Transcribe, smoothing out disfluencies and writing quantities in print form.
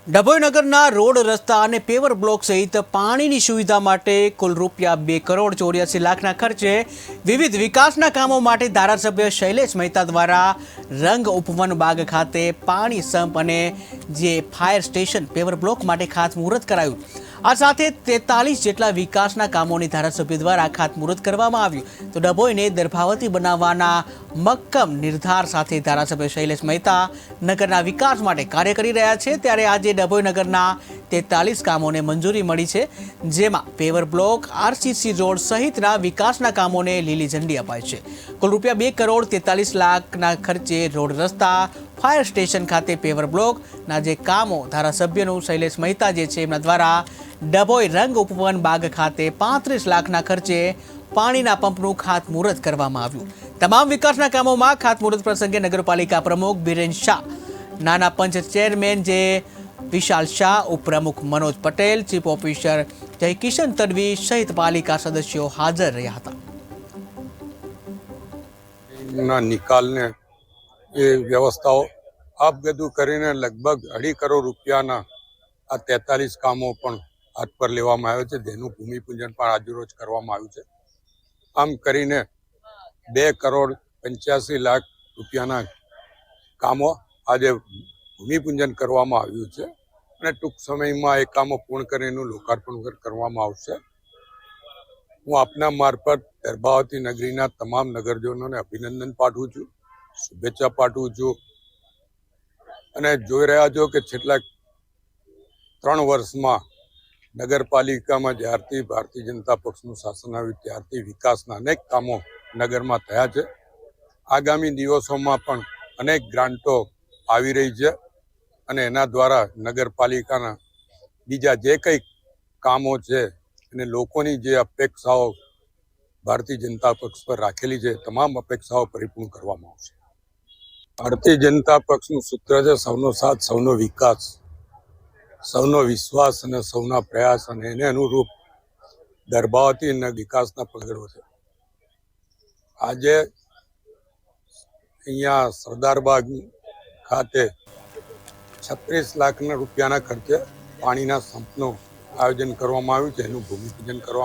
ડભોઈ નગરના રોડ રસ્તા અને પેવર બ્લોક સહિત પાણીની સુવિધા માટે કુલ ₹2,84,84,00,000ના ખર્ચે વિવિધ વિકાસના કામો માટે ધારાસભ્ય શૈલેષ મહેતા દ્વારા રંગ ઉપવન બાગ ખાતે પાણી સંપ અને જે ફાયર સ્ટેશન પેવર બ્લોક માટે ખાતમુહૂર્ત કરાયું। આ સાથે 43 જેટલા વિકાસના કામોની ધારાસભ્ય દ્વારા ખાતમુહૂર્ત કરવામાં આવ્યું। તો ડભોઈને દર્ભાવતી બનાવવાના મક્કમ નિર્ધાર સાથે ધારાસભ્ય શૈલેષ મહેતા નગરના વિકાસ માટે કાર્ય કરી રહ્યા છે। ત્યારે આજે ડભોઈ નગરના 43 કામોને મંજૂરી મળી છે, જેમાં પેવર બ્લોક, આરસીસી રોડ સહિતના વિકાસના કામોને લીલી ઝંડી અપાઈ છે। કુલ ₹2,43,00,000ના ખર્ચે રોડ રસ્તા, ફાયર સ્ટેશન ખાતે પેવર બ્લોકના જે કામો ધારાસભ્યનું શૈલેષ મહેતા જે છે એમના દ્વારા ડભોઈ રંગ ઉપવન બાગ ખાતે 35 લાખના ખર્ચે પાણીના પંપનું ખાતમુહૂર્ત કરવામાં આવ્યું। તમામ વિકાસના કામોમાં ખાતમુહૂર્ત પ્રસંગે નગરપાલિકા પ્રમુખ બિરેન શાહ, નાના પંચ ચેરમેન જે વિશાલ શાહ, ઉપપ્રમુખ મનોજ પટેલ, ચીફ ઓફિસર જયકિશન તડવી સહિત પાલિકા સદસ્યો હાજર રહ્યા હતા। નિકાલને એ વ્યવસ્થાઓ આપગતું કરીને લગભગ ₹2.5 કરોડ આ 43 કામો પણ હાથ પર લેવામાં આવ્યો છે, જેનું ભૂમિપૂજન પણ આજરોજ કરવામાં આવ્યું છે। આમ કરીને ₹2,85,00,000ના કામો આજે ભૂમિપૂજન કરવામાં આવ્યું છે અને ટૂંક સમયમાં એ કામો પૂર્ણ કરીને લોકાર્પણ કરવામાં આવશે। હું આપના મારફત દર્ભાવતી નગરીના તમામ નગરજનોને અભિનંદન પાઠવું છું, શુભેચ્છા પાઠવું છું અને જોઈ રહ્યા છો કે છેલ્લા 3 વર્ષમાં નગરપાલિકામાં જ્યારથી ભારતીય જનતા પક્ષનું શાસન આવ્યું ત્યારથી વિકાસના અનેક કામો નગરમાં થયા છે। આગામી દિવસોમાં પણ અનેક ગ્રાન્ટો આવી રહી છે અને એના દ્વારા નગરપાલિકાના બીજા જે કંઈ કામો છે અને લોકોની જે અપેક્ષાઓ ભારતીય જનતા પક્ષ પર રાખેલી છે તમામ અપેક્ષાઓ પરિપૂર્ણ કરવામાં આવશે। ભારતીય જનતા પક્ષનું સૂત્ર છે સૌનો સાથ, સૌનો વિકાસ, સૌનો વિશ્વાસ અને સૌના પ્રયાસ, અને એને અનુરૂપ દર્ભાવતી વિકાસના પગલો છે। આજે અહીંયા સરદારબાગ ખાતે 36 લાખના રૂપિયાના ખર્ચે પાણીના સંપનું આયોજન કરવામાં આવ્યું છે, એનું ભૂમિપૂજન કરવામાં